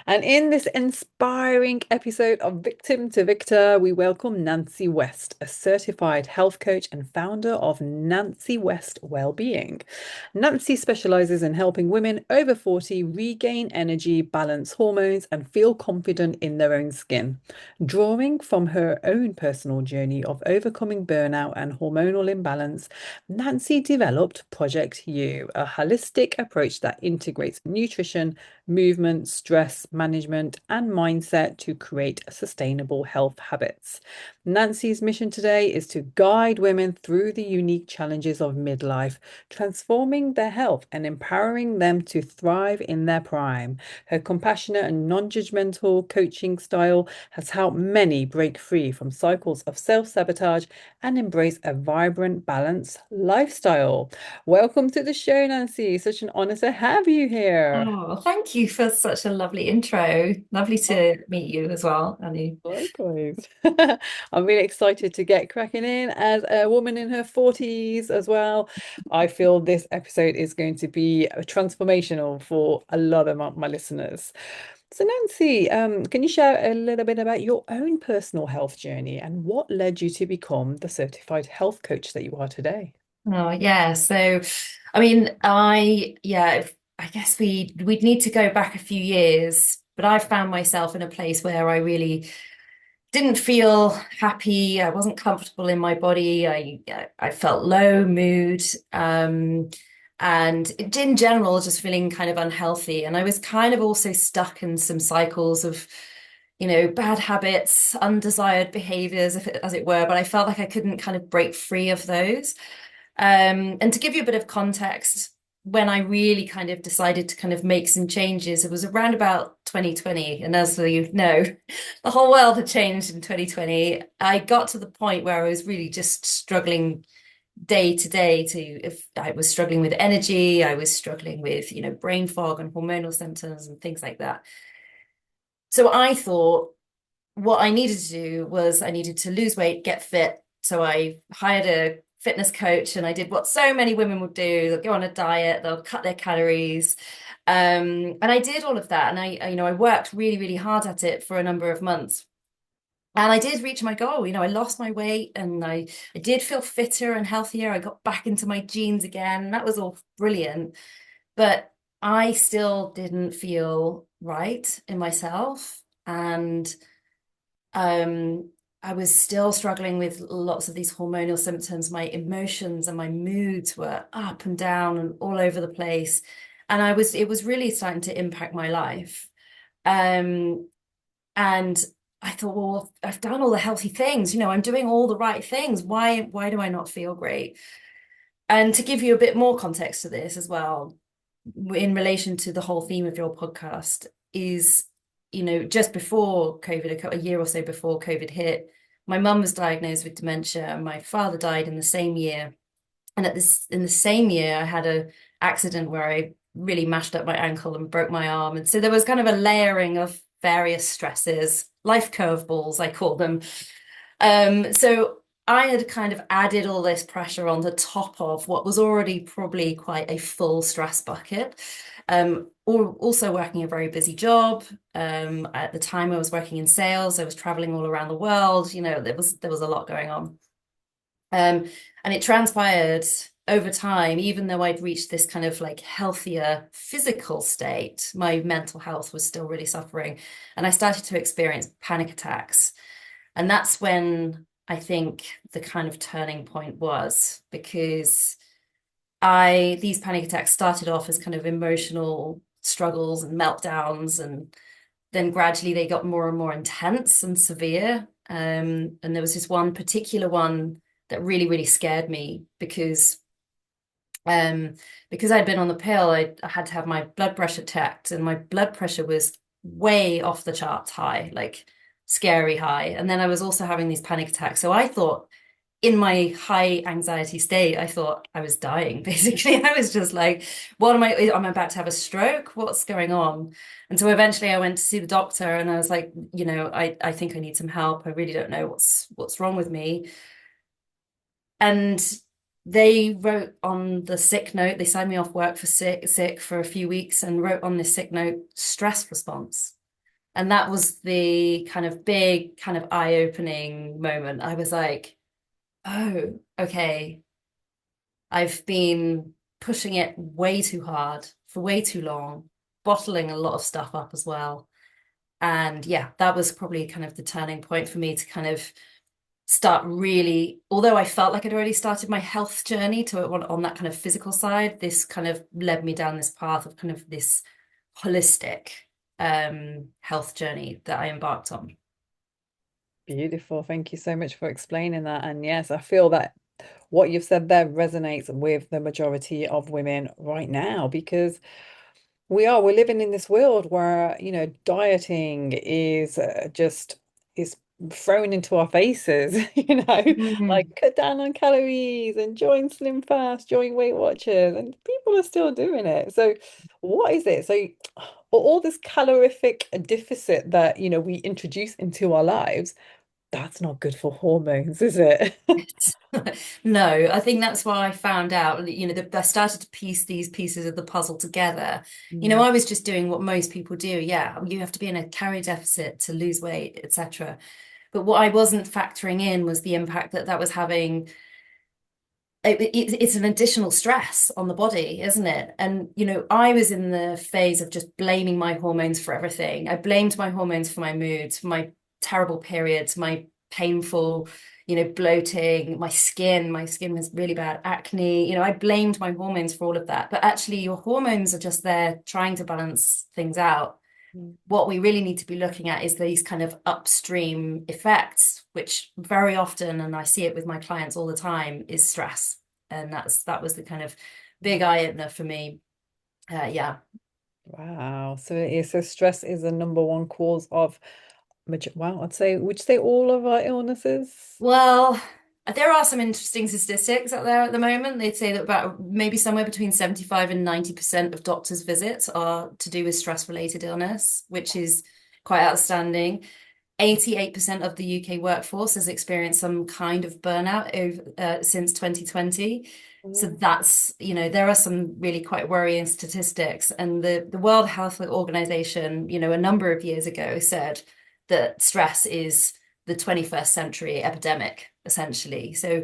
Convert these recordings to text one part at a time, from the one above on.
And in this inspiring episode of Victim to Victor, we welcome Nancy West, a certified health coach and founder of Nancy West Wellbeing. Nancy specializes in helping women over 40 regain energy, balance hormones, and feel confident in their own skin. Drawing from her own personal journey of overcoming burnout and hormonal imbalance, Nancy developed Project U, a holistic approach that integrates nutrition, movement, stress management, and mindset to create sustainable health habits. Nancy's mission today is to guide women through the unique challenges of midlife, transforming their health and empowering them to thrive in their prime. Her compassionate and non-judgmental coaching style has helped many break free from cycles of self-sabotage and embrace a vibrant, balanced lifestyle. Welcome to the show, Nancy. Such an honor to have you here. Oh, thank you for such a lovely intro. Lovely to meet you as well, Annie. Likewise. I'm really excited to get cracking in as a woman in her 40s as well. I feel this episode is going to be transformational for a lot of my listeners. So, Nancy, can you share a little bit about your own personal health journey and what led you to become the certified health coach that you are today? Oh, yeah. So, I guess we'd need to go back a few years, but I found myself in a place where I really didn't feel happy. I wasn't comfortable in my body. I felt low mood, and in general, just feeling kind of unhealthy. And I was kind of also stuck in some cycles of, bad habits, undesired behaviors, as it were. But I felt like I couldn't kind of break free of those. And to give you a bit of context, when I really kind of decided to kind of make some changes, it was around about 2020. And as you know, the whole world had changed in 2020. I got to the point where I was really just struggling day to day if I was struggling with energy, I was struggling with, brain fog and hormonal symptoms and things like that. So I thought what I needed to do was I needed to lose weight, get fit. So I hired a fitness coach and I did what so many women would do. They'll go on a diet, they'll cut their calories. And I did all of that. And I worked really, really hard at it for a number of months. And I did reach my goal. I lost my weight and I did feel fitter and healthier. I got back into my jeans again. And that was all brilliant. But I still didn't feel right in myself. And I was still struggling with lots of these hormonal symptoms. My emotions and my moods were up and down and all over the place. And it was really starting to impact my life. Um, and I thought, well, I've done all the healthy things, I'm doing all the right things. Why do I not feel great? And to give you a bit more context to this as well, in relation to the whole theme of your podcast, is, just before COVID, a year or so before COVID hit, my mum was diagnosed with dementia, and my father died in the same year. And in the same year, I had a accident where I really mashed up my ankle and broke my arm. And so there was kind of a layering of various stresses, life curveballs, I call them. So I had kind of added all this pressure on the top of what was already probably quite a full stress bucket. Also working a very busy job. At the time I was working in sales, I was traveling all around the world. There was a lot going on. And it transpired over time, even though I'd reached this kind of like healthier physical state, my mental health was still really suffering. And I started to experience panic attacks. And that's when I think the kind of turning point was, because these panic attacks started off as kind of emotional struggles and meltdowns, and then gradually they got more and more intense and severe. And there was this one particular one that really, really scared me um, because I'd been on the pill, I had to have my blood pressure checked, and my blood pressure was way off the charts high, like scary high. And then I was also having these panic attacks. So I thought, in my high anxiety state, I thought I was dying. Basically, I was just like, what am I about to have a stroke? What's going on? And so eventually I went to see the doctor and I was like, I think I need some help. I really don't know what's wrong with me. And they wrote on the sick note, they signed me off work for sick for a few weeks and wrote on this sick note, stress response. And that was the kind of big, kind of eye-opening moment. I was like, oh, okay, I've been pushing it way too hard for way too long, bottling a lot of stuff up as well. And yeah, that was probably kind of the turning point for me to kind of start really, although I felt like I'd already started my health journey to on that kind of physical side, this kind of led me down this path of kind of this holistic health journey that I embarked on. Beautiful. Thank you so much for explaining that. And yes, I feel that what you've said there resonates with the majority of women right now because we're living in this world where, dieting is just is thrown into our faces, like Mm. cut down on calories and join Slim Fast, join Weight Watchers, and people are still doing it. So what is it? So all this calorific deficit that, we introduce into our lives, that's not good for hormones, is it? No, I think that's why I found out, that I started to piece these pieces of the puzzle together. Mm, I was just doing what most people do. Yeah, you have to be in a calorie deficit to lose weight, etc. But what I wasn't factoring in was the impact that that was having. It's an additional stress on the body, isn't it? And, I was in the phase of just blaming my hormones for everything. I blamed my hormones for my moods, for my terrible periods, my painful, bloating, my skin. My skin was really bad, acne. I blamed my hormones for all of that. But actually, your hormones are just there trying to balance things out. mm, What we really need to be looking at is these kind of upstream effects, which very often, and I see it with my clients all the time, is stress. And that was the kind of big mm. eye opener for me. Yeah. Wow. So it is. So stress is the number one cause of, well, would you say all of our illnesses? Well, there are some interesting statistics out there at the moment. They'd say that about maybe somewhere between 75 and 90% of doctors' visits are to do with stress-related illness, which is quite outstanding. 88% of the UK workforce has experienced some kind of burnout since 2020. So Mm, that's, there are some really quite worrying statistics. And the World Health Organization, a number of years ago said that stress is the 21st century epidemic, essentially. So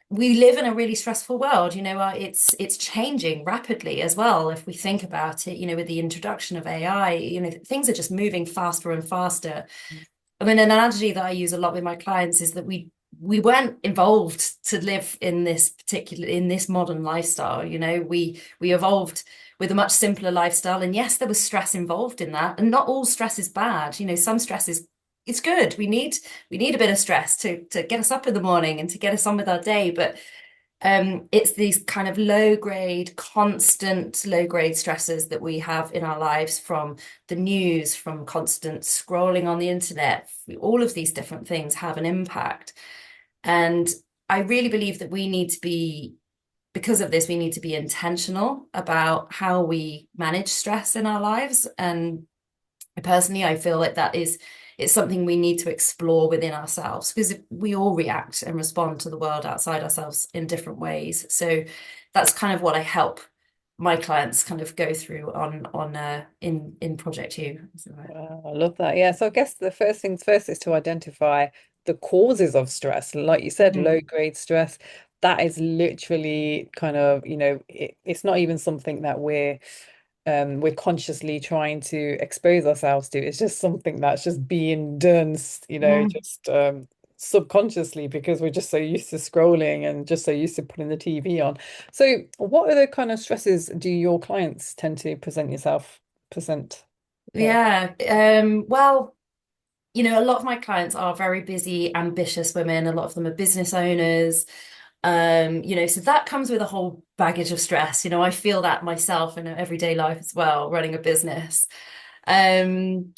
we live in a really stressful world. It's changing rapidly as well. If we think about it, with the introduction of AI, things are just moving faster and faster. I mean, an analogy that I use a lot with my clients is that we weren't involved to live in this modern lifestyle. We evolved with a much simpler lifestyle, and yes, there was stress involved in that, and not all stress is bad. Some stress is it's good. We need a bit of stress to get us up in the morning and to get us on with our day, but it's these kind of constant low grade stresses that we have in our lives from the news, from constant scrolling on the internet. All of these different things have an impact. And I really believe that because of this, we need to be intentional about how we manage stress in our lives. And personally, I feel like it's something we need to explore within ourselves because we all react and respond to the world outside ourselves in different ways. So that's kind of what I help my clients kind of go through in Project You. wow, I love that. Yeah. So I guess the first things first is to identify the causes of stress. Like you said, low Mm. grade stress, that is literally kind of, it's not even something that we're consciously trying to expose ourselves to. It's just something that's just being done, Mm. just subconsciously because we're just so used to scrolling and just so used to putting the TV on. So, what other kind of stresses do your clients tend to present? Uh, Yeah. Well, a lot of my clients are very busy, ambitious women. A lot of them are business owners. So that comes with a whole baggage of stress. I feel that myself in everyday life as well, running a business. Um,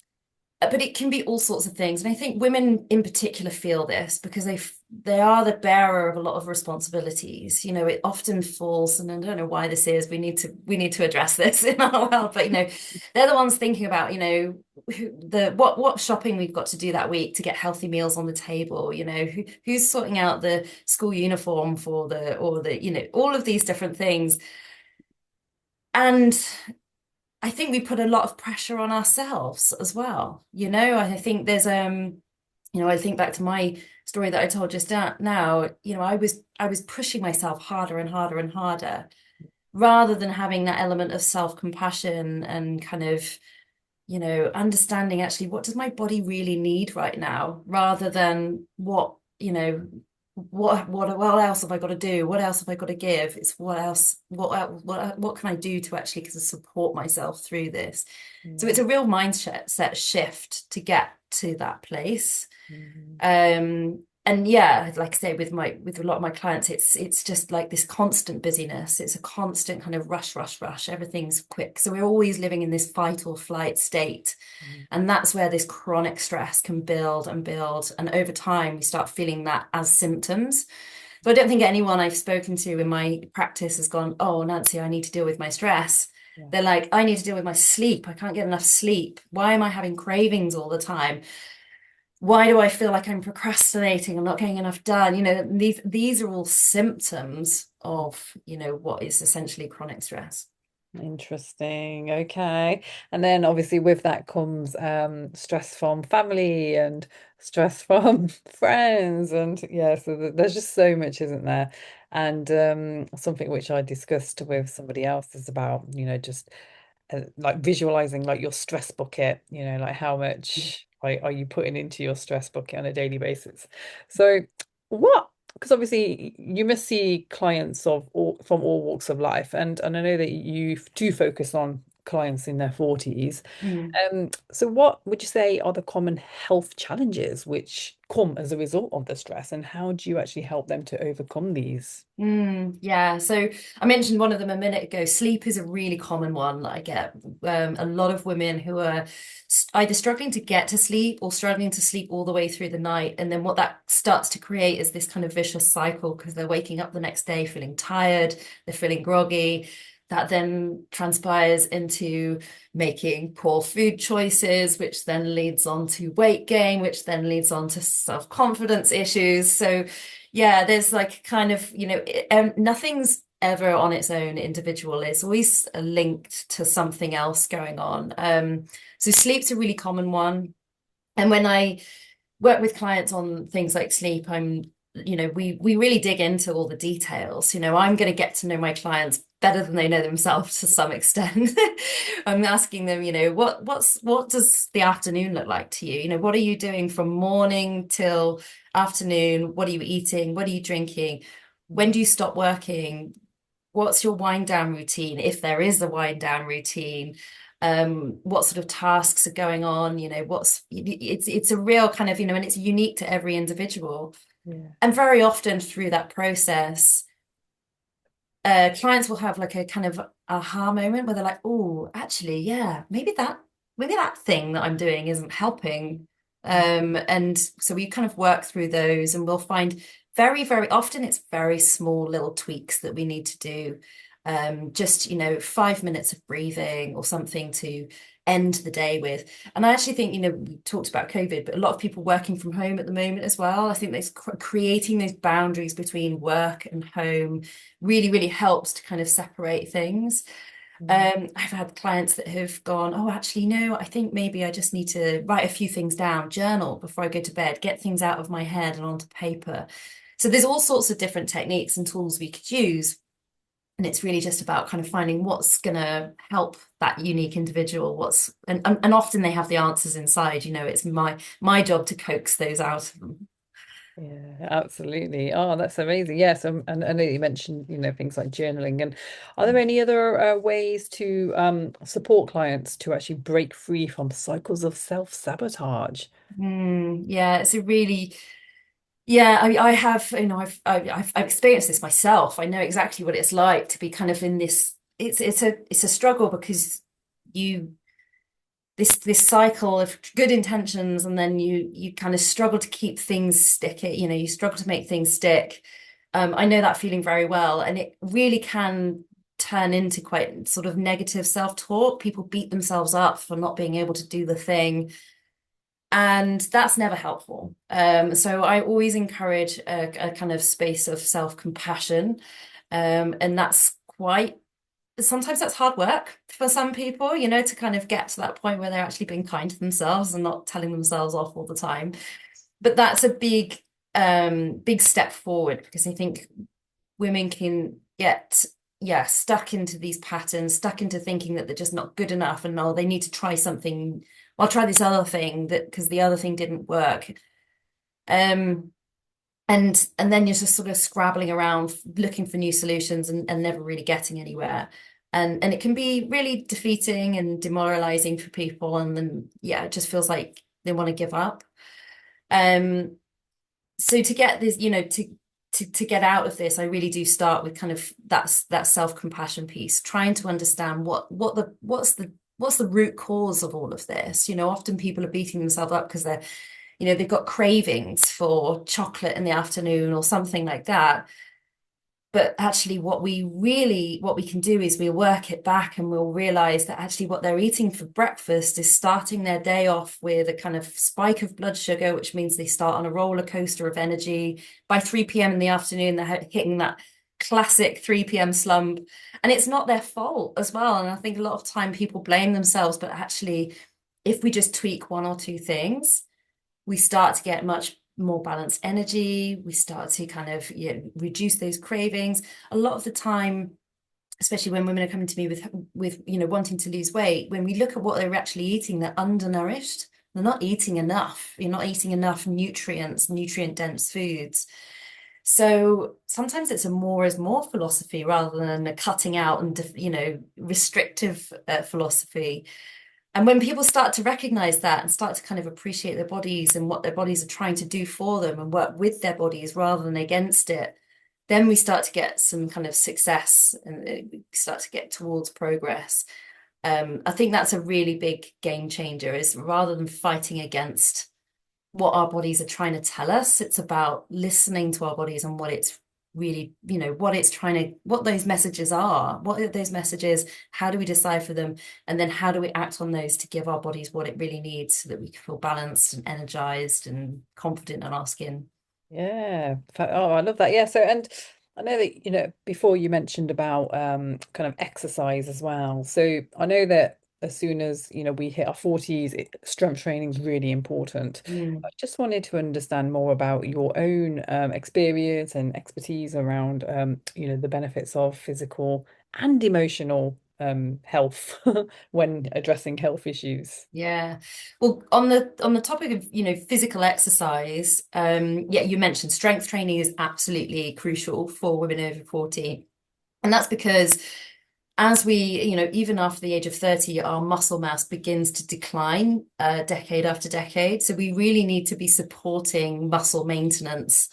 but it can be all sorts of things. And I think women in particular feel this because they are the bearer of a lot of responsibilities. It often falls, and I don't know why this is. We need to address this in our world, but they're the ones thinking about, what shopping we've got to do that week to get healthy meals on the table. Who's sorting out the school uniform for all of these different things. And I think we put a lot of pressure on ourselves as well. I think there's I think back to my story that I told just now, I was pushing myself harder and harder and harder rather than having that element of self-compassion and kind of, understanding actually what does my body really need right now, rather than what else have I got to do? What else have I got to give? It's what can I do to actually kind of support myself through this? So it's Yeah. a real mindset shift to get to that place. Mhm. And yeah, like I say, with a lot of my clients, it's just like this constant busyness. It's a constant kind of rush, rush, rush. Everything's quick. So we're always living in this fight or flight state. Mhm. And that's where this chronic stress can build and build. And over time, we start feeling that as symptoms. So I don't think anyone I've spoken to in my practice has gone, "Oh, Nancy, I need to deal with my stress." Yeah. They're like, "I need to deal with my sleep. I can't get enough sleep. Why am I having cravings all the time? Why do I feel like I'm procrastinating? I'm not getting enough done." These are all symptoms of, what is essentially chronic stress. Interesting. Okay. And then obviously with that comes stress from family and stress from friends and yeah, so there's just so much, isn't there? And something which I discussed with somebody else is about, just like visualizing like your stress bucket, like how much like are you putting into your stress bucket on a daily basis. So what, because obviously you must see clients of all from all walks of life, and I know that you do focus on clients in their 40s. Mm. So what would you say are the common health challenges which come as a result of the stress, and how do you actually help them to overcome these? Yeah, so I mentioned one of them a minute ago. Sleep is a really common one that I get. A lot of women who are either struggling to get to sleep or struggling to sleep all the way through the night. And then what that starts to create is this kind of vicious cycle because they're waking up the next day feeling tired, they're feeling groggy. That then transpires into making poor food choices, which then leads on to weight gain, which then leads on to self-confidence issues. So yeah, there's like kind of, nothing's ever on its own individual. It's always linked to something else going on. So sleep's a really common one. And when I work with clients on things like sleep, we really dig into all the details. I'm going to get to know my clients better than they know themselves to some extent. I'm asking them, what does the afternoon look like to you? What are you doing from morning till afternoon? What are you eating? What are you drinking? When do you stop working? What's your wind down routine, if there is a wind down routine? What sort of tasks are going on? It's a real kind of, and it's unique to every individual. Yeah. And very often through that process, clients will have like a kind of aha moment where they're like, "Oh, actually, yeah, maybe that thing that I'm doing isn't helping." And so we kind of work through those, and we'll find very, very often it's very small little tweaks that we need to do. Just, 5 minutes of breathing or something to end the day with. And I actually think, we talked about COVID, but a lot of people working from home at the moment as well. I think there's creating those boundaries between work and home really, really helps to kind of separate things. Mm. I've had clients that have gone, "Oh, actually, no, I think maybe I just need to write a few things down, journal before I go to bed, get things out of my head and onto paper." So there's all sorts of different techniques and tools we could use. And it's really just about kind of finding what's going to help that unique individual. And often they have the answers inside. It's my job to coax those out of them. Yeah, absolutely. Oh, that's amazing. Yes, and I know you mentioned, things like journaling. And are there any other ways to support clients to actually break free from cycles of self-sabotage? Yeah, it's a really yeah. I have I've experienced this myself. I know exactly what it's like to be kind of in this. It's a struggle because you this cycle of good intentions, and then you kind of struggle to keep things sticky. You struggle to make things stick. I know that feeling very well, and it really can turn into quite sort of negative self-talk. People beat themselves up for not being able to do the thing, and that's never helpful. So I always encourage a kind of space of self-compassion, and that's quite sometimes that's hard work for some people, to kind of get to that point where they're actually being kind to themselves and not telling themselves off all the time. But that's a big step forward, because I think women can get, yeah, stuck into these patterns, stuck into thinking that they're just not good enough, and they need to try something. I'll try this other thing that because the other thing didn't work. Um, and then you're just sort of scrabbling around looking for new solutions, and never really getting anywhere. And it can be really defeating and demoralizing for people. And then, yeah, it just feels like they want to give up. Um, so to get this, to get out of this, I really do start with kind of that self-compassion piece, trying to understand what's the root cause of all of this. Often people are beating themselves up because they've got cravings for chocolate in the afternoon or something like that. But actually, what we can do is we work it back, and we'll realize that actually what they're eating for breakfast is starting their day off with a kind of spike of blood sugar, which means they start on a roller coaster of energy. By 3 p.m. in the afternoon, they're hitting that classic 3 p.m. slump. And it's not their fault as well. And I think a lot of time people blame themselves, but actually, if we just tweak one or two things, we start to get much more balanced energy. We start to kind of reduce those cravings. A lot of the time, especially when women are coming to me with wanting to lose weight, when we look at what they're actually eating, they're undernourished. They're not eating enough. You're not eating enough nutrients, nutrient dense foods. So sometimes it's a more is more philosophy rather than a cutting out and restrictive philosophy. And when people start to recognize that and start to kind of appreciate their bodies and what their bodies are trying to do for them and work with their bodies rather than against it, then we start to get some kind of success, and we start to get towards progress. I think that's a really big game changer, is rather than fighting against what our bodies are trying to tell us, it's about listening to our bodies and what it's really, what it's trying to, what those messages are. What are those messages? How do we decipher them? And then how do we act on those to give our bodies what it really needs so that we can feel balanced and energized and confident in our skin? Yeah. Oh, I love that. Yeah. So, and I know that, before you mentioned about kind of exercise as well. So I know that as soon as, we hit our 40s, strength training is really important. I Mm. just wanted to understand more about your own experience and expertise around, the benefits of physical and emotional health when addressing health issues. Yeah. Well, on the topic of, physical exercise, yeah, you mentioned strength training is absolutely crucial for women over 40. And that's because as we, even after the age of 30, our muscle mass begins to decline decade after decade. So we really need to be supporting muscle maintenance,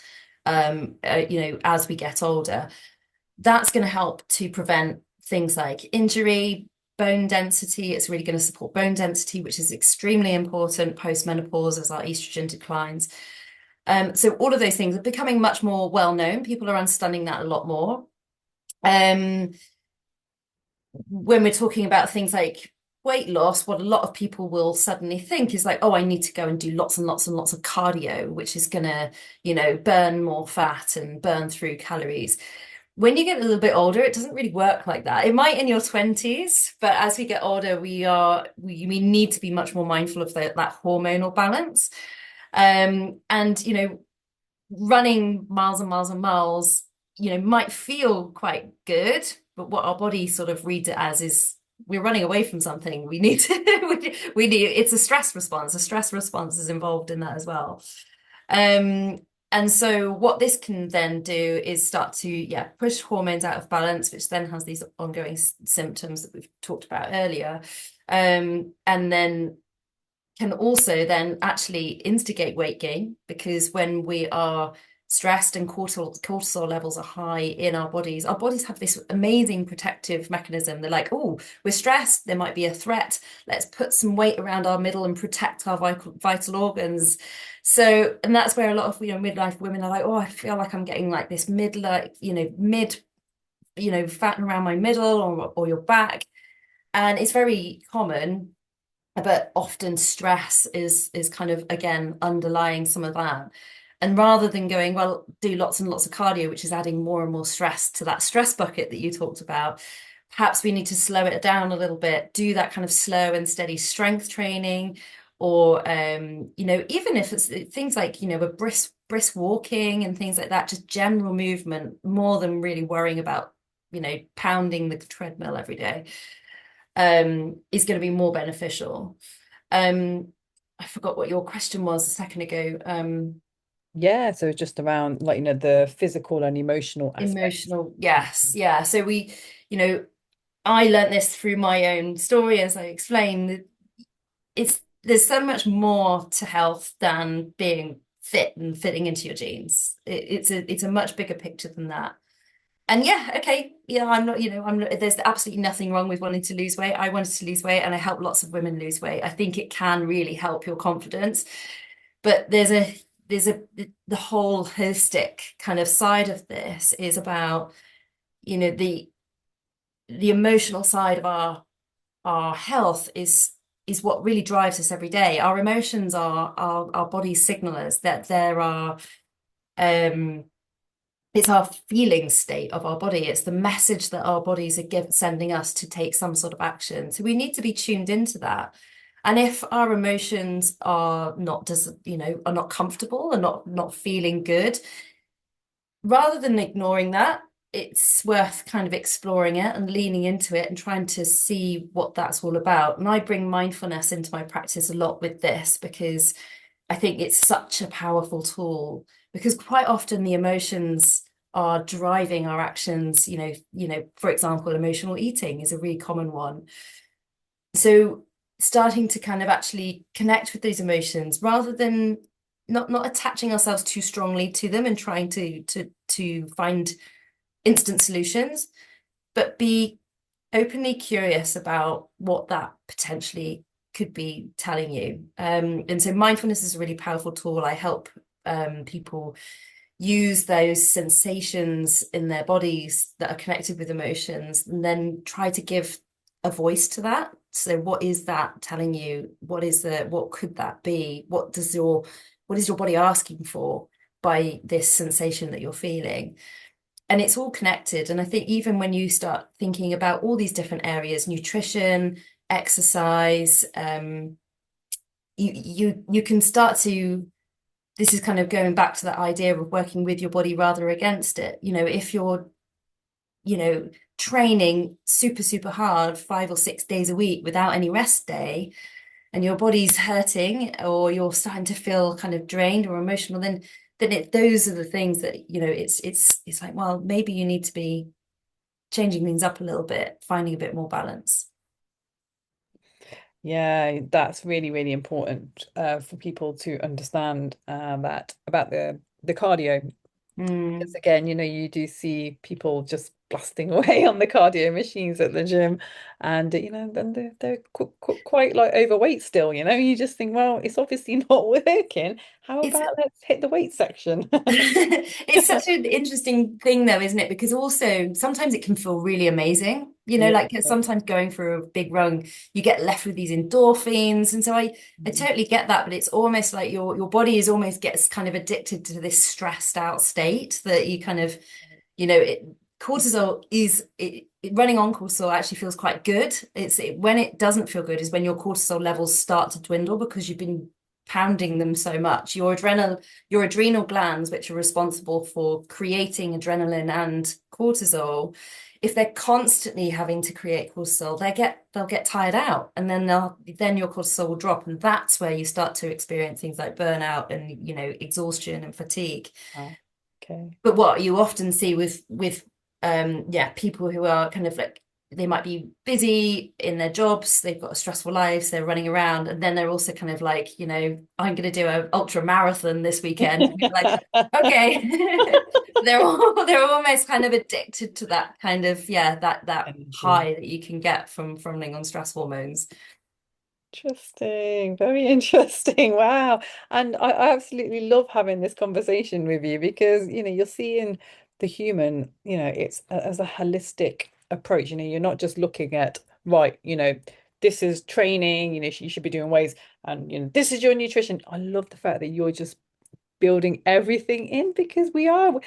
as we get older. That's going to help to prevent things like injury, bone density. It's really going to support bone density, which is extremely important post-menopause as our estrogen declines. So all of those things are becoming much more well known. People are understanding that a lot more. Um, when we're talking about things like weight loss, what a lot of people will suddenly think is like, oh, I need to go and do lots and lots and lots of cardio, which is going to, burn more fat and burn through calories. When you get a little bit older, it doesn't really work like that. It might in your 20s, but as we get older, we need to be much more mindful of that hormonal balance. And running miles and miles and miles, might feel quite good, but what our body sort of reads it as is we're running away from something. We need to, we need, it's a stress response. A stress response is involved in that as well. Um, and so what this can then do is start to, yeah, push hormones out of balance, which then has these ongoing symptoms that we've talked about earlier. And then can also then actually instigate weight gain, because when we are stressed and cortisol levels are high in our bodies have this amazing protective mechanism. They're like, oh, we're stressed, there might be a threat, let's put some weight around our middle and protect our vital organs. So, and that's where a lot of midlife women are like, oh, I feel like I'm getting like this mid fat around my middle or your back. And it's very common, but often stress is kind of again underlying some of that. And rather than going, well, do lots and lots of cardio, which is adding more and more stress to that stress bucket that you talked about, perhaps we need to slow it down a little bit, do that kind of slow and steady strength training, or even if it's things like, a brisk walking and things like that, just general movement, more than really worrying about, pounding the treadmill every day, is going to be more beneficial. Um, I forgot what your question was a second ago. Yeah, so just around like the physical and emotional aspects. Emotional, yes, yeah. So you know, I learned this through my own story, as I explained. It's There's so much more to health than being fit and fitting into your jeans. It's a much bigger picture than that. And yeah, okay, yeah, I'm not, there's absolutely nothing wrong with wanting to lose weight. I wanted to lose weight and I help lots of women lose weight. I think it can really help your confidence. But there's a the whole holistic kind of side of this is about, you know, the emotional side of our health is what really drives us every day. Our emotions are our body's signalers, that there are um it's our feeling state of our body. It's the message that our bodies are sending us to take some sort of action. So we need to be tuned into that. And if our emotions are not are not comfortable and not feeling good, rather than ignoring that, it's worth kind of exploring it and leaning into it and trying to see what that's all about. And I bring mindfulness into my practice a lot with this because I think it's such a powerful tool, because quite often the emotions are driving our actions. For example, emotional eating is a really common one. So starting to kind of actually connect with those emotions rather than not attaching ourselves too strongly to them and trying to find instant solutions, but be openly curious about what that potentially could be telling you. And so mindfulness is a really powerful tool. I help people use those sensations in their bodies that are connected with emotions and then try to give a voice to that. So what is that telling you? What could that be? What is your body asking for by this sensation that you're feeling? And it's all connected. And I think even when you start thinking about all these different areas, nutrition, exercise, you can start to, this is kind of going back to that idea of working with your body rather against it. If you're, you know, training super hard 5 or 6 days a week without any rest day, and your body's hurting or you're starting to feel kind of drained or emotional, then those are the things that, it's like, well, maybe you need to be changing things up a little bit, finding a bit more balance. Yeah, that's really, really important for people to understand that about the cardio. Because Mm. again, you do see people just blasting away on the cardio machines at the gym, and then they're quite like overweight still. You just think, well, it's obviously not working. How It's about let's hit the weight section? it's such an interesting thing though, isn't it? Because also sometimes it can feel really amazing. Yeah. Like sometimes going for a big run, you get left with these endorphins. And so I Mhm. totally get that, but it's almost like your body is almost gets kind of addicted to this stressed out state that you kind of, cortisol running on cortisol actually feels quite good. When it doesn't feel good is when your cortisol levels start to dwindle because you've been pounding them so much. Your adrenal glands, which are responsible for creating adrenaline and cortisol, if they're constantly having to create cortisol, they'll get tired out, and then your cortisol will drop, and that's where you start to experience things like burnout and exhaustion and fatigue. Ah, okay. But what you often see with people who are kind of like, they might be busy in their jobs, they've got a stressful lives, they're running around, and then they're also kind of like, I'm going to do an ultra marathon this weekend. And you're like, okay. They're almost kind of addicted to that kind of, that Energy. high that you can get from running on stress hormones. Interesting, very interesting. Wow. And I absolutely love having this conversation with you because, you're seeing the human, it's as a holistic approach. You're not just looking at, right, this is training, you should be doing ways and, this is your nutrition. I love the fact that you're just building everything in because we're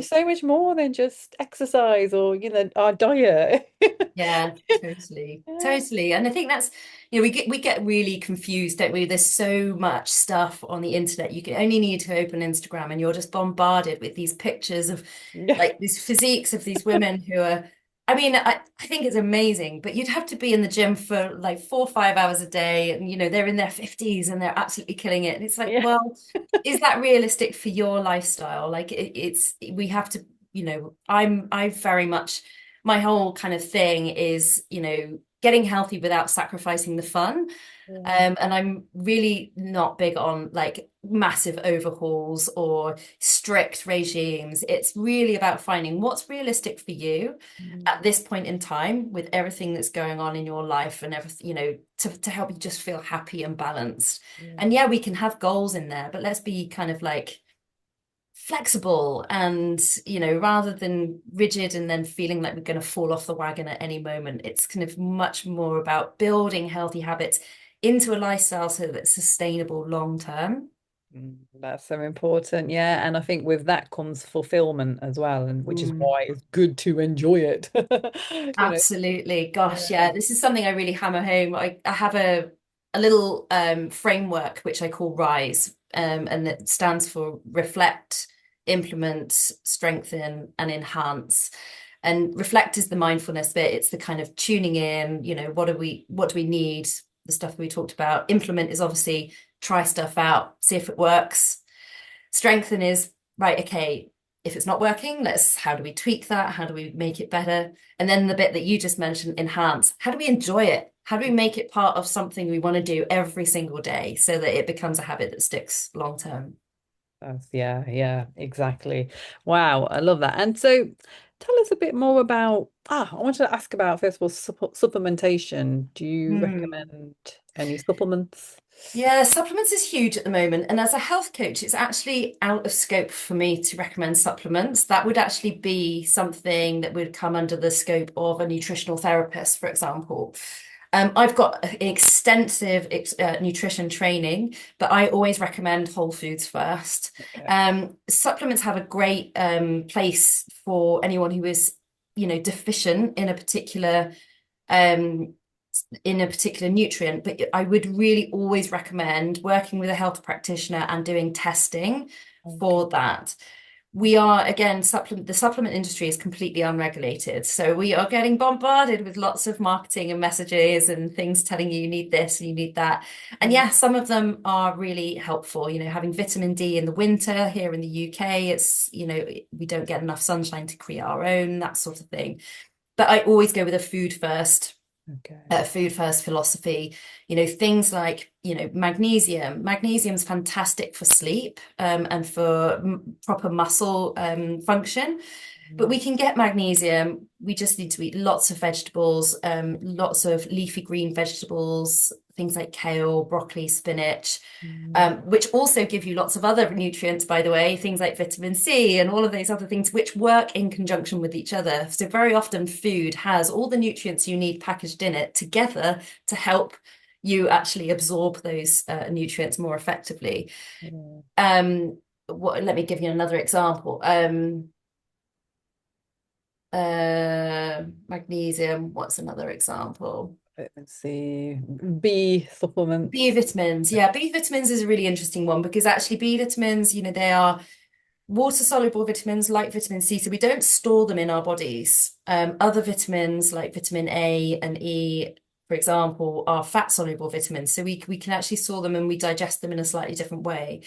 so much more than just exercise or, our diet. Yeah, totally. Yeah. Totally. And I think that's, we get really confused, don't we? There's so much stuff on the internet. You can only need to open Instagram and you're just bombarded with these pictures of Yeah. like these physiques of these women who are, I mean, I think it's amazing, but you'd have to be in the gym for like 4 or 5 hours a day, and they're in their 50s and they're absolutely killing it. And it's like, Yeah. well, is that realistic for your lifestyle? Like we have to, I very much, my whole kind of thing is, getting healthy without sacrificing the fun. Yeah. And I'm really not big on like massive overhauls or strict regimes. It's really about finding what's realistic for you at Mm. this point in time with everything that's going on in your life and everything, to help you just feel happy and balanced. And Yeah. yeah, we can have goals in there, but let's be kind of like flexible and rather than rigid and then feeling like we're going to fall off the wagon at any moment. It's kind of much more about building healthy habits into a lifestyle so that it's sustainable long term. That's so important. Yeah. And I think with that comes fulfillment as well, and which is Mm. why it's good to enjoy it. You know, Absolutely. Gosh, yeah. yeah, this is something I really hammer home. I have a little framework which I call RISE, and it stands for reflect, implement, strengthen, and enhance. And reflect is the mindfulness bit. It's the kind of tuning in, what do we need, the stuff we talked about. Implement is obviously try stuff out, see if it works. Strengthen is right, okay, if it's not working, how do we tweak that? How do we make it better? And then the bit that you just mentioned, enhance. How do we enjoy it? How do we make it part of something we want to do every single day so that it becomes a habit that sticks long term? Yeah, yeah, exactly. Wow, I love that. And so tell us a bit more about, I wanted to ask about, first of all, supplementation. Do you Hmm. recommend any supplements? Yeah, supplements is huge at the moment. And as a health coach, it's actually out of scope for me to recommend supplements. That would actually be something that would come under the scope of a nutritional therapist, for example. I've got extensive nutrition training, but I always recommend whole foods first. Okay. Supplements have a great place for anyone who is, deficient um, in a particular nutrient, but I would really always recommend working with a health practitioner and doing testing Okay. for that. We are, again, the supplement industry is completely unregulated. So we are getting bombarded with lots of marketing and messages and things telling you need this and you need that. And Mm. yeah, some of them are really helpful. Having vitamin D in the winter here in the UK, we don't get enough sunshine to create our own, that sort of thing. But I always go with a Okay. food first philosophy. Things like, magnesium. Magnesium's fantastic for sleep, and for proper muscle function. But Mm. we can get magnesium. We just need to eat lots of vegetables, lots of leafy green vegetables, things like kale, broccoli, spinach, Mm. which also give you lots of other nutrients, by the way, things like vitamin C and all of those other things, which work in conjunction with each other. So very often food has all the nutrients you need packaged in it together to help you actually absorb those nutrients more effectively. Yeah. Let me give you another example. Magnesium, what's another example? Let's see. B B supplements. vitamins. Yeah, B vitamins is a really interesting one because actually B vitamins, they are water soluble vitamins like vitamin C, so we don't store them in our bodies. Other vitamins like vitamin A and E, for example, are fat soluble vitamins, so we can actually store them and we digest them in a slightly different way.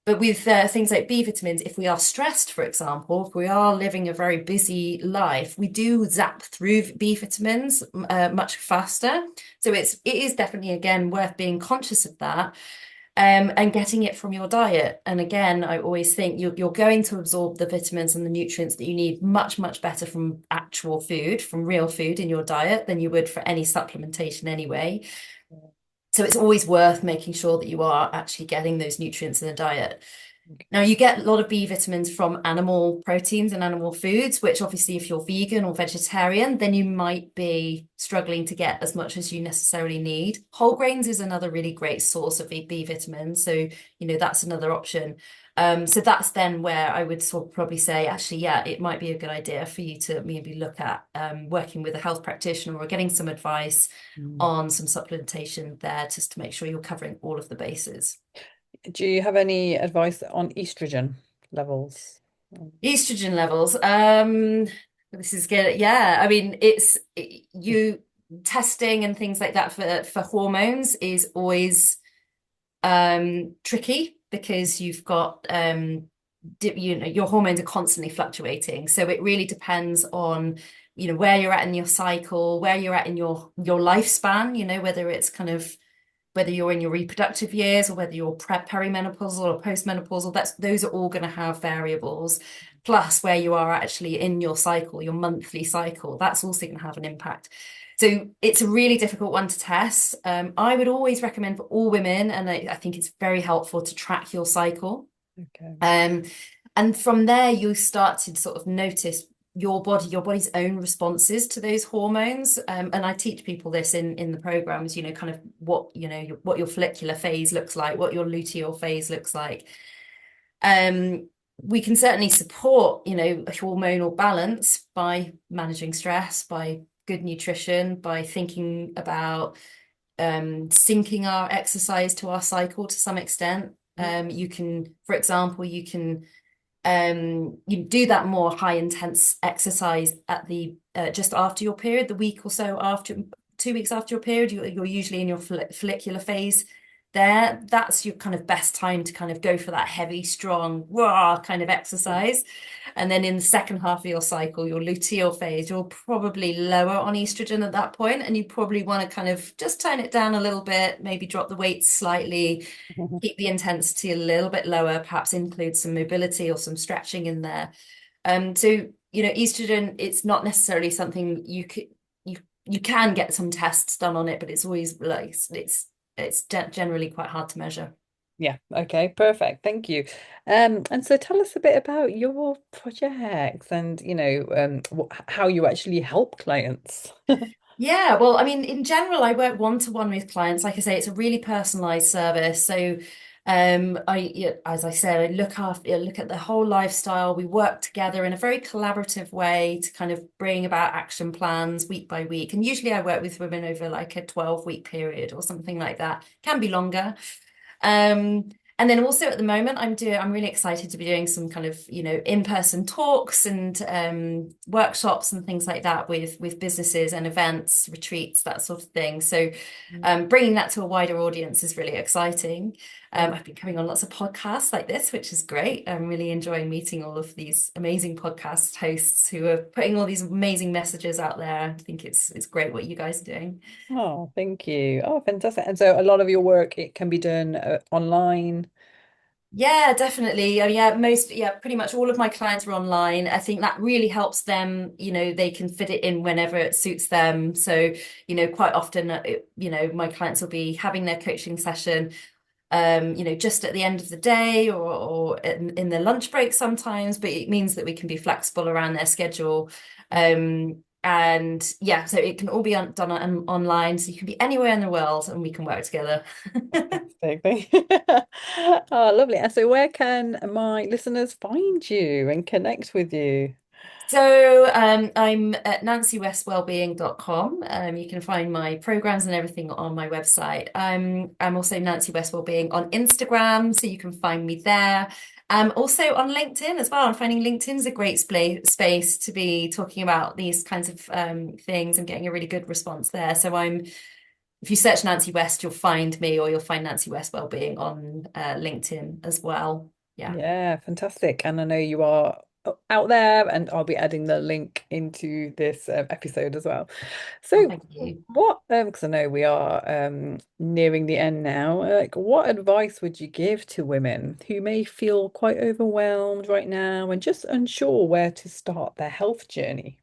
But with things like B vitamins, if we are stressed, for example, if we are living a very busy life, we do zap through B vitamins much faster. So it is definitely, again, worth being conscious of that, and getting it from your diet. And again, I always think you're going to absorb the vitamins and the nutrients that you need much, much better from actual food, from real food in your diet than you would for any supplementation anyway. So it's always worth making sure that you are actually getting those nutrients in the diet. Now, you get a lot of B vitamins from animal proteins and animal foods, which obviously, if you're vegan or vegetarian, then you might be struggling to get as much as you necessarily need. Whole grains is another really great source of B vitamins. So, that's another option. So that's then where I would sort of probably say, actually, yeah, it might be a good idea for you to maybe look at working with a health practitioner or getting some advice Mm. on some supplementation there just to make sure you're covering all of the bases. Do you have any advice on estrogen levels? Estrogen levels. This is good. Yeah, I mean, you testing and things like that for hormones is always tricky because you've got your hormones are constantly fluctuating. So it really depends on where you're at in your cycle, where you're at in your lifespan. Whether it's kind of whether you're in your reproductive years or whether you're perimenopausal or postmenopausal, those are all going to have variables. Plus, where you are actually in your cycle, your monthly cycle, that's also going to have an impact. So it's a really difficult one to test. I would always recommend for all women, and I think it's very helpful to track your cycle. Okay. Um, and from there, you start to sort of notice your body's own responses to those hormones. And I teach people this in the programs, kind of what your follicular phase looks like, what your luteal phase looks like. Um, we can certainly support, a hormonal balance by managing stress, by good nutrition, by thinking about syncing our exercise to our cycle to some extent. You can, for example, you do that more high intense exercise at the just after your period, the week or so after, 2 weeks after your period, you're usually in your follicular phase there. That's your kind of best time to kind of go for that heavy, strong, raw kind of exercise. And then in the second half of your cycle, your luteal phase, you're probably lower on estrogen at that point, and you probably want to kind of just tone it down a little bit, maybe drop the weight slightly, keep the intensity a little bit lower, perhaps include some mobility or some stretching in there. So estrogen, it's not necessarily something you can get some tests done on it, but it's always like it's generally quite hard to measure. Yeah, okay, perfect. Thank you. And so tell us a bit about your projects and, how you actually help clients. Yeah, well, I mean, in general, I work one-to-one with clients. Like I say, it's a really personalized service. So, as I said, I look at the whole lifestyle. We work together in a very collaborative way to kind of bring about action plans week by week. And usually, I work with women over like a 12-week period or something like that. Can be longer. Um, and then also at the moment, I'm really excited to be doing some kind of, in-person talks and workshops and things like that with businesses and events, retreats, that sort of thing. So bringing that to a wider audience is really exciting. I've been coming on lots of podcasts like this, which is great. I'm really enjoying meeting all of these amazing podcast hosts who are putting all these amazing messages out there. I think it's great what you guys are doing. Oh, thank you. Oh, fantastic. And so a lot of your work, it can be done online. Yeah, definitely. Pretty much all of my clients are online. I think that really helps them, they can fit it in whenever it suits them. So, quite often, my clients will be having their coaching session, just at the end of the day or in their lunch break sometimes, but it means that we can be flexible around their schedule. And yeah, so it can all be done online. So you can be anywhere in the world and we can work together. Fantastic. Oh, lovely. And so where can my listeners find you and connect with you? So I'm at nancywestwellbeing.com. You can find my programs and everything on my website. I'm also Nancy West Wellbeing on Instagram, so you can find me there. Also on LinkedIn as well. I'm finding LinkedIn's a great space to be talking about these kinds of things and getting a really good response there. So if you search Nancy West, you'll find me, or you'll find Nancy West Wellbeing on LinkedIn as well. Yeah. Yeah, fantastic. And I know you are out there, and I'll be adding the link into this episode as well. Oh, So, thank you. what, because I know we are nearing the end now, like what advice would you give to women who may feel quite overwhelmed right now and just unsure where to start their health journey?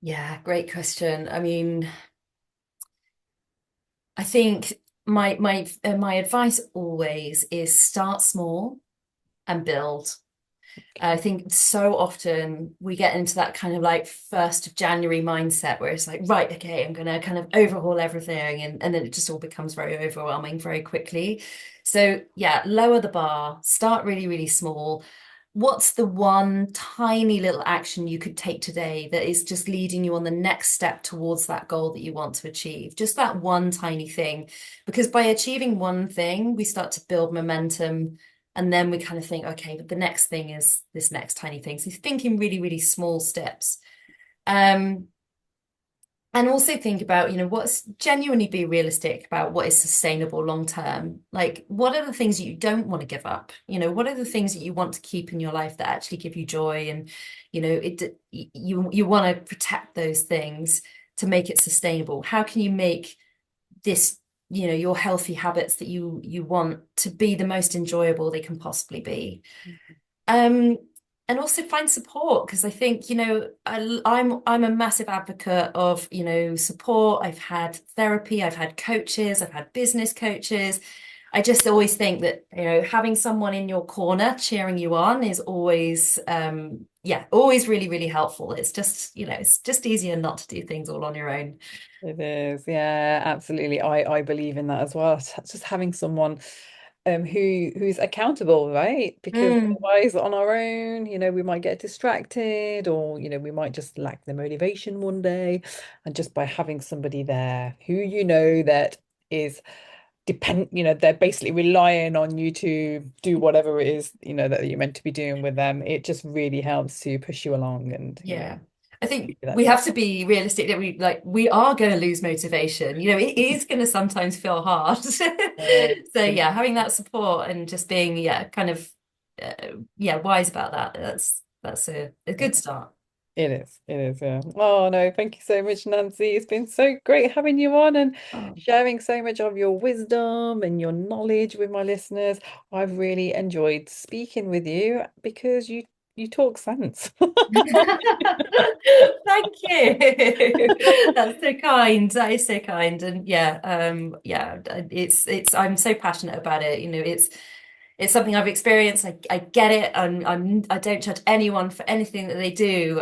Yeah, great question. I mean, I think my advice always is start small. and build. I think so often we get into that kind of like 1st of January mindset where it's like, right, okay, I'm going to kind of overhaul everything. And then it just all becomes very overwhelming very quickly. So, yeah, lower the bar, start really, really small. What's the one tiny little action you could take today that is just leading you on the next step towards that goal that you want to achieve? Just that one tiny thing. Because by achieving one thing, we start to build momentum and then we kind of think, okay, but the next thing is this next tiny thing. So thinking really, really small steps. Um, and also think about, what's genuinely be realistic about what is sustainable long term. Like, what are the things that you don't want to give up? What are the things that you want to keep in your life that actually give you joy? And, you want to protect those things to make it sustainable. How can you make this, your healthy habits that you want to be the most enjoyable they can possibly be? Um, and also find support because I think, I'm a massive advocate of, support. I've had therapy, I've had coaches, I've had business coaches. I just always think that, having someone in your corner cheering you on is always, yeah, always really, really helpful. It's just, it's just easier not to do things all on your own. It is, yeah, absolutely. I believe in that as well. Just having someone who's accountable, right? Because Mm, otherwise on our own, we might get distracted or, we might just lack the motivation one day. And just by having somebody there who that is they're basically relying on you to do whatever it is, that you're meant to be doing with them. It just really helps to push you along and, yeah. I think give you that we drive. have to be realistic that we are going to lose motivation. It is going to sometimes feel hard. So yeah, having that support and just being kind of uh, yeah, wise about that. That's a good start. It is. It is. Yeah. Oh no, thank you so much, Nancy. It's been so great having you on and Oh. sharing so much of your wisdom and your knowledge with my listeners. I've really enjoyed speaking with you because you talk sense. Thank you. That's so kind. That is so kind. And yeah, yeah, it's I'm so passionate about it. It's something I've experienced. I get it. I don't judge anyone for anything that they do.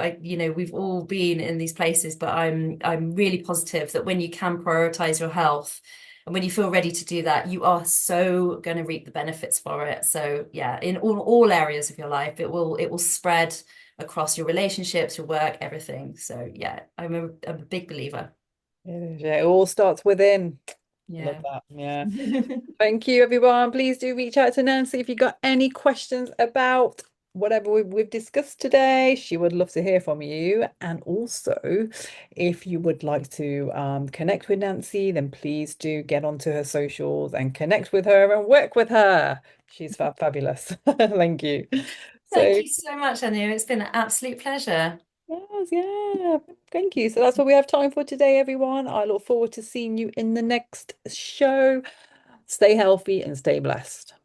We've all been in these places, but I'm really positive that when you can prioritize your health and when you feel ready to do that, you are so going to reap the benefits for it. So yeah, in all areas of your life, it will spread across your relationships, your work, everything. So yeah, I'm a big believer. It is, yeah, it all starts within. Love Yeah. that. Yeah. Thank you, everyone. Please do reach out to Nancy if you've got any questions about whatever we've discussed today. She would love to hear from you. And also, if you would like to connect with Nancy, then please do get onto her socials and connect with her and work with her. She's fabulous. Thank you. Thank So, you so much, Anu. It's been an absolute pleasure. yes, yeah. Thank you. So that's what we have time for today, everyone. I look forward to seeing you in the next show. Stay healthy and stay blessed.